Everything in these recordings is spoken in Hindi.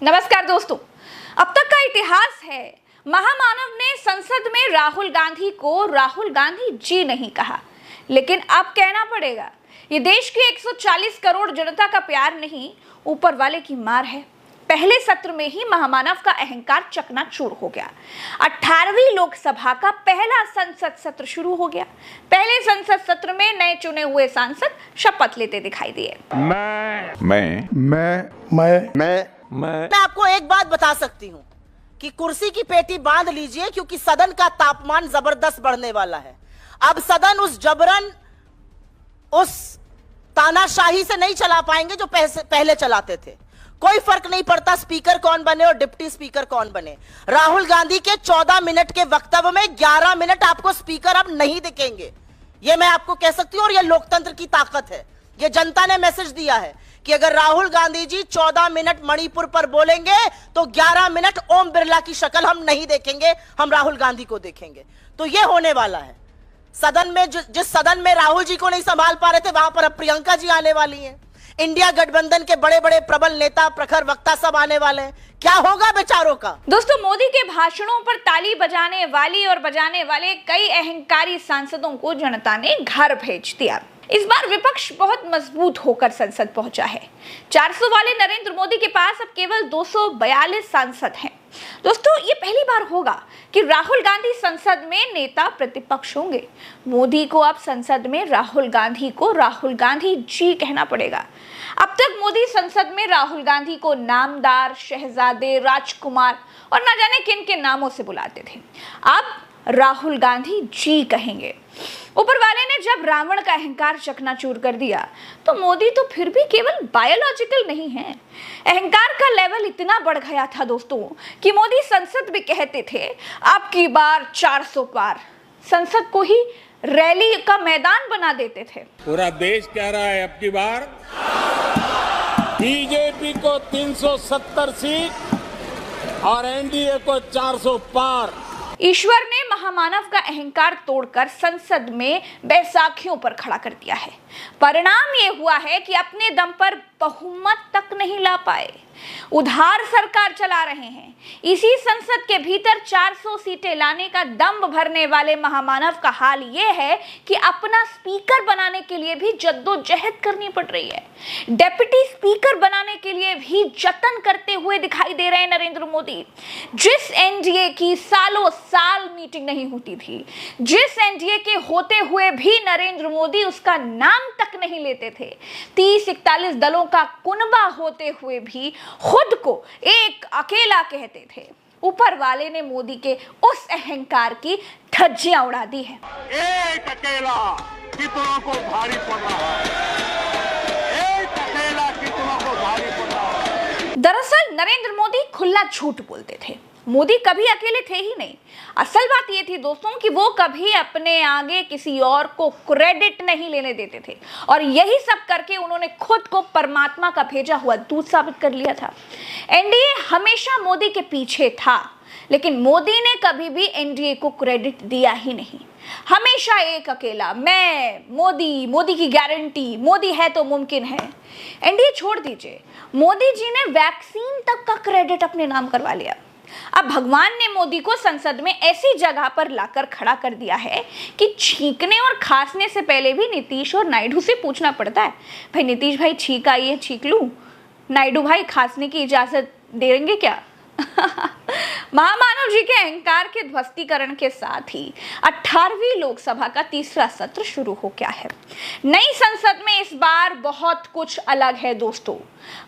नमस्कार दोस्तों, अब तक का इतिहास है महामानव ने संसद में राहुल गांधी को राहुल गांधी जी नहीं कहा, लेकिन अब कहना पड़ेगा। ये देश की 140 करोड़ जनता का प्यार नहीं, ऊपर वाले की मार है। पहले सत्र में ही महामानव का अहंकार चकनाचूर हो गया। 18वीं लोकसभा का पहला संसद सत्र शुरू हो गया। पहले संसद सत्र में नए चुने हुए सांसद शपथ लेते दिखाई दिए। मैं आपको एक बात बता सकती हूँ कि कुर्सी की पेटी बांध लीजिए, क्योंकि सदन का तापमान जबरदस्त बढ़ने वाला है। अब सदन उस जबरन, उस तानाशाही से नहीं चला पाएंगे जो पहले चलाते थे। कोई फर्क नहीं पड़ता स्पीकर कौन बने और डिप्टी स्पीकर कौन बने। राहुल गांधी के 14 मिनट के वक्तव्य में 11 मिनट आपको स्पीकर अब नहीं दिखेंगे। यह मैं आपको कह सकती हूं, और यह लोकतंत्र की ताकत है। यह जनता ने मैसेज दिया है कि अगर राहुल गांधी जी 14 मिनट मणिपुर पर बोलेंगे तो 11 मिनट ओम बिरला की शक्ल हम नहीं देखेंगे, हम राहुल गांधी को देखेंगे। तो यह होने वाला है। सदन में जिस सदन में राहुल जी को नहीं संभाल पा रहे थे, वहां पर अब प्रियंका जी आने वाली हैं। इंडिया गठबंधन के बड़े बड़े प्रबल नेता, प्रखर वक्ता सब आने वाले हैं। क्या होगा बेचारों का। दोस्तों, मोदी के भाषणों पर ताली बजाने वाली और बजाने वाले कई अहंकारी सांसदों को जनता ने घर भेज दिया। इस बार विपक्ष बहुत मजबूत होकर संसद पहुंचा है। 400 वाले नरेंद्र मोदी के पास अब केवल 242 सांसद हैं। दोस्तों, ये पहली बार होगा कि राहुल गांधी संसद में नेता प्रतिपक्ष होंगे। मोदी को अब संसद में राहुल गांधी को राहुल गांधी जी कहना पड़ेगा। अब तक मोदी संसद में राहुल गांधी को नामदार, शहजादे, राजकुमार और न जाने किन किन नामों से बुलाते थे। अब राहुल गांधी जी कहेंगे। ऊपर वाले ने जब रावण का अहंकार चकनाचूर कर दिया, तो मोदी तो फिर भी केवल बायोलॉजिकल नहीं है। अहंकार का लेवल इतना बढ़ गया था दोस्तों कि मोदी संसद में कहते थे अब की बार 400 पार। संसद को ही रैली का मैदान बना देते थे। पूरा देश कह रहा है अब की बार बीजेपी को 370 सीट और एनडीए को 400 पार। ईश्वर ने महामानव का अहंकार तोड़कर संसद में बैसाखियों पर खड़ा कर दिया है। परिणाम ये हुआ है कि अपने दम पर बहुमत तक नहीं ला पाए, उधार सरकार चला रहे हैं। इसी संसद के भीतर 400 सीटें लाने का दम भरने वाले महामानव का हाल ये है कि अपना स्पीकर बनाने के लिए भी जद्दोजहद करनी पड़ रही है। डेप्यूटी स्पीकर बनाने के लिए भी जतन करते हुए दिखाई दे रहे हैं नरेंद्र मोदी। जिस एनडीए की सालों साल मीटिंग नहीं होती थी, जिस एनडीए के होते हुए भी नरेंद्र मोदी उसका नाम तक नहीं लेते थे, 30-41 दलों का कुनबा होते हुए भी खुद को एक अकेला कहते थे, ऊपर वाले ने मोदी के उस अहंकार की धज्जियां उड़ा दी है। एक अकेला कितनों को भारी पड़ रहा है, एक अकेला कितनों को भारी पड़ रहा है। दरअसल नरेंद्र मोदी खुला झूठ बोलते थे। मोदी कभी अकेले थे ही नहीं। असल बात यह थी दोस्तों कि वो कभी अपने आगे किसी और को क्रेडिट नहीं लेने देते थे, और यही सब करके उन्होंने खुद को परमात्मा का भेजा हुआ दूत साबित कर लिया था। एनडीए हमेशा मोदी के पीछे था, लेकिन मोदी ने कभी भी एनडीए को क्रेडिट दिया ही नहीं। हमेशा एक अकेला, मैं, मोदी, मोदी की गारंटी, मोदी है तो मुमकिन है। एनडीए छोड़ दीजिए, मोदी जी ने वैक्सीन तक का क्रेडिट अपने नाम करवा लिया। अब भगवान ने मोदी को संसद में ऐसी जगह पर लाकर खड़ा कर दिया है कि छींकने और खांसने से पहले भी नीतीश और नायडू से पूछना पड़ता है, भाई नीतीश भाई छींक आई है, छींक लूं? नायडू भाई खांसने की इजाजत देंगे क्या? महामानव जी के अहंकार के ध्वस्तीकरण के साथ ही 18वीं लोकसभा का तीसरा सत्र शुरू हो गया है। नई संसद में इस बार बहुत कुछ अलग है दोस्तों।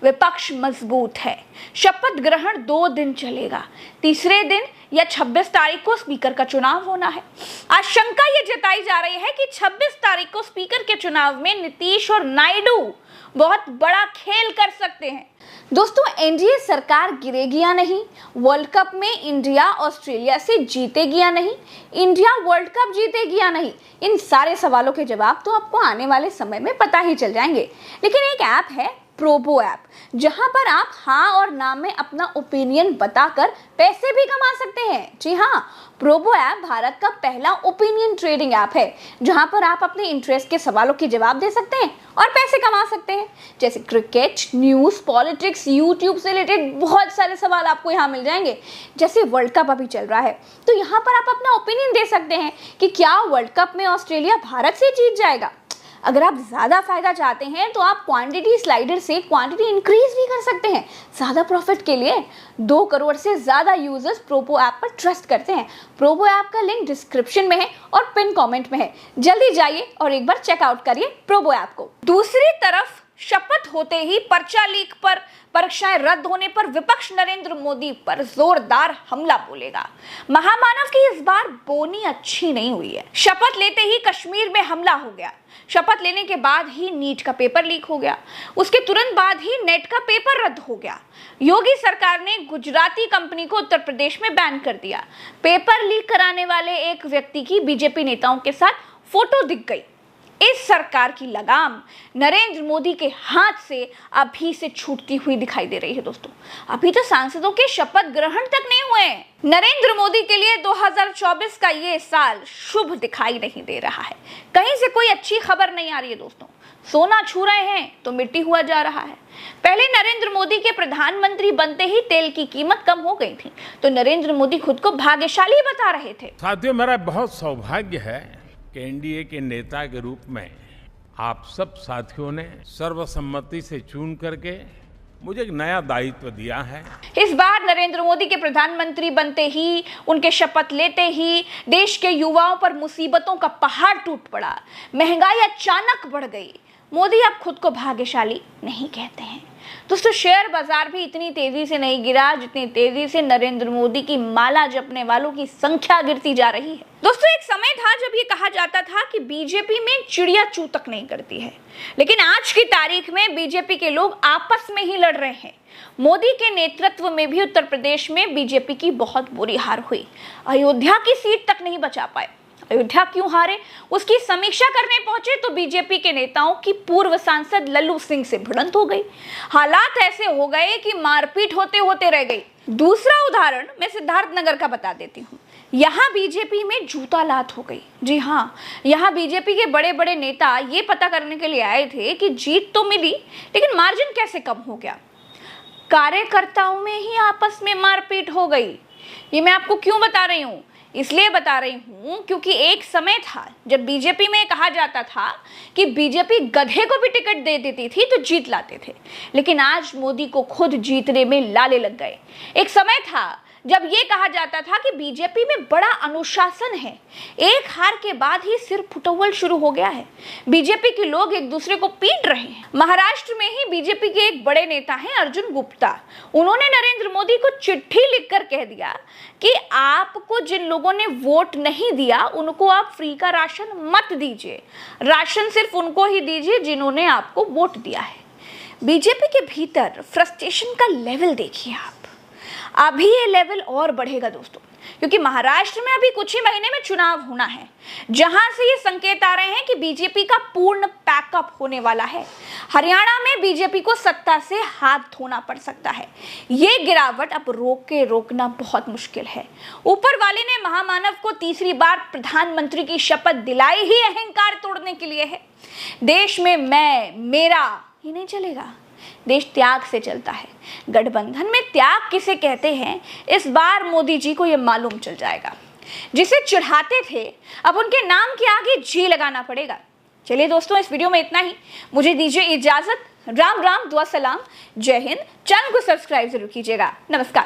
विपक्ष मजबूत है। शपथ ग्रहण 2 दिन चलेगा। तीसरे दिन या 26 तारीख को स्पीकर का चुनाव होना है। आशंका ये जताई जा रही है कि 26 तारीख को स्पीकर के चुनाव में नीतीश और नायडू बहुत बड़ा खेल कर सकते हैं। दोस्तों, एनडीए सरकार गिरेगी या नहीं, वर्ल्ड कप में इंडिया ऑस्ट्रेलिया से जीतेगी या नहीं, इंडिया वर्ल्ड कप जीतेगी या नहीं, इन सारे सवालों के जवाब तो आपको आने वाले समय में पता ही चल जाएंगे। लेकिन एक ऐप है प्रोबो ऐप, जहां पर आप हाँ और ना में अपना ओपिनियन बताकर पैसे भी कमा सकते हैं। जी हाँ, प्रोबो ऐप भारत का पहला ओपिनियन ट्रेडिंग ऐप है, जहां पर आप अपने इंटरेस्ट के सवालों के जवाब दे सकते हैं और पैसे कमा सकते हैं। जैसे क्रिकेट, न्यूज़, पॉलिटिक्स, यूट्यूब से रिलेटेड बहुत सारे सवाल आपको यहाँ मिल जाएंगे। जैसे वर्ल्ड कप अभी चल रहा है, तो यहाँ पर आप अपना ओपिनियन दे सकते हैं कि क्या वर्ल्ड कप में ऑस्ट्रेलिया भारत से जीत जाएगा। अगर आप ज़्यादा फायदा चाहते हैं तो आप क्वांटिटी स्लाइडर से क्वांटिटी इंक्रीज भी कर सकते हैं ज़्यादा प्रॉफिट के लिए। 2 करोड़ से ज़्यादा यूजर्स प्रोबो ऐप पर ट्रस्ट करते हैं। प्रोबो ऐप का लिंक डिस्क्रिप्शन में है और पिन कमेंट में है। जल्दी जाइए और एक बार चेकआउट करिए प्रोबो ऐप को। दूसरी तरफ शपथ होते ही पर्चा लीक पर, परीक्षाएं रद्द होने पर विपक्ष नरेंद्र मोदी पर जोरदार हमला बोलेगा। महामानव की इस बार बोनी अच्छी नहीं हुई है। शपथ लेते ही कश्मीर में हमला हो गया। शपथ लेने के बाद ही नीट का पेपर लीक हो गया। उसके तुरंत बाद ही नेट का पेपर रद्द हो गया। योगी सरकार ने गुजराती कंपनी को उत्तर प्रदेश में बैन कर दिया। पेपर लीक कराने वाले एक व्यक्ति की बीजेपी नेताओं के साथ फोटो दिख गई। इस सरकार की लगाम नरेंद्र मोदी के हाथ से अभी से छूटती हुई दिखाई दे रही है। दोस्तों, अभी तो सांसदों के शपथ ग्रहण तक नहीं हुए हैं। नरेंद्र मोदी के लिए 2024 का ये साल शुभ दिखाई नहीं दे रहा है। कहीं से कोई अच्छी खबर नहीं आ रही है। दोस्तों, सोना छू रहे हैं तो मिट्टी हुआ जा रहा है। पहले नरेंद्र मोदी के प्रधानमंत्री बनते ही तेल की कीमत कम हो गई थी, तो नरेंद्र मोदी खुद को भाग्यशाली बता रहे थे। साथियों, मेरा बहुत सौभाग्य है कि एनडीए के नेता के रूप में आप सब साथियों ने सर्वसम्मति से चुन करके मुझे एक नया दायित्व दिया है। इस बार नरेंद्र मोदी के प्रधानमंत्री बनते ही, उनके शपथ लेते ही देश के युवाओं पर मुसीबतों का पहाड़ टूट पड़ा। महंगाई अचानक बढ़ गई। मोदी अब खुद को भाग्यशाली नहीं कहते हैं। दोस्तों, शेयर बाजार भी इतनी तेजी से नहीं गिरा जितनी तेजी से नरेंद्र मोदी की माला जपने वालों की संख्या गिरती जा रही है। दोस्तों, एक समय था जब ये कहा जाता था कि बीजेपी में चिड़िया चू तक नहीं करती है, लेकिन आज की तारीख में बीजेपी के लोग आपस में ही लड़ रहे हैं। मोदी के नेतृत्व में भी उत्तर प्रदेश में बीजेपी की बहुत बुरी हार हुई। अयोध्या की सीट तक नहीं बचा पाए। अयोध्या क्यों हारे, उसकी समीक्षा करने पहुंचे तो बीजेपी के नेताओं की पूर्व सांसद लल्लू सिंह से भिड़ंत हो गई। हालात ऐसे हो गए कि मारपीट होते होते रह गई। दूसरा उदाहरण मैं सिद्धार्थनगर का बता देती हूँ। यहाँ बीजेपी में जूता लात हो गई। जी हाँ, यहाँ बीजेपी के बड़े बड़े नेता ये पता करने के लिए आए थे कि जीत तो मिली, लेकिन मार्जिन कैसे कम हो गया। कार्यकर्ताओं में ही आपस में मारपीट हो गई। ये मैं आपको क्यों बता रही हूँ? इसलिए बता रही हूं क्योंकि एक समय था जब बीजेपी में कहा जाता था कि बीजेपी गधे को भी टिकट दे देती थी तो जीत लाते थे, लेकिन आज मोदी को खुद जीतने में लाले लग गए। एक समय था जब ये कहा जाता था कि बीजेपी में बड़ा अनुशासन है। एक हार के बाद ही सिर फुटौल शुरू हो गया है। बीजेपी के लोग एक दूसरे को पीट रहे हैं। महाराष्ट्र में ही बीजेपी के एक बड़े नेता हैं अर्जुन गुप्ता। उन्होंने नरेंद्र मोदी को चिट्ठी लिखकर कह दिया कि आपको जिन लोगों ने वोट नहीं दिया उनको आप फ्री का राशन मत दीजिए, राशन सिर्फ उनको ही दीजिए जिन्होंने आपको वोट दिया है। बीजेपी के भीतर फ्रस्ट्रेशन का लेवल देखिए आप। अभी ये लेवल और बढ़ेगा दोस्तों, क्योंकि महाराष्ट्र में अभी कुछ ही महीने में चुनाव होना है, जहां से ये संकेत आ रहे हैं कि बीजेपी का पूर्ण पैकअप होने वाला है। हरियाणा में बीजेपी को सत्ता से हाथ धोना पड़ सकता है। ये गिरावट अब रोकना बहुत मुश्किल है। ऊपर वाले ने महामानव को तीसरी बार प्रधानमंत्री की शपथ दिलाई ही अहंकार तोड़ने के लिए है। देश में मैं, मेरा ही नहीं चलेगा। देश त्याग से चलता है। गठबंधन में त्याग किसे कहते हैं, इस बार मोदी जी को यह मालूम चल जाएगा। जिसे चिढ़ाते थे अब उनके नाम के आगे जी लगाना पड़ेगा। चलिए दोस्तों, इस वीडियो में इतना ही। मुझे दीजिए इजाजत। राम राम, दुआ सलाम, जय हिंद। चैनल को सब्सक्राइब जरूर कीजिएगा। नमस्कार।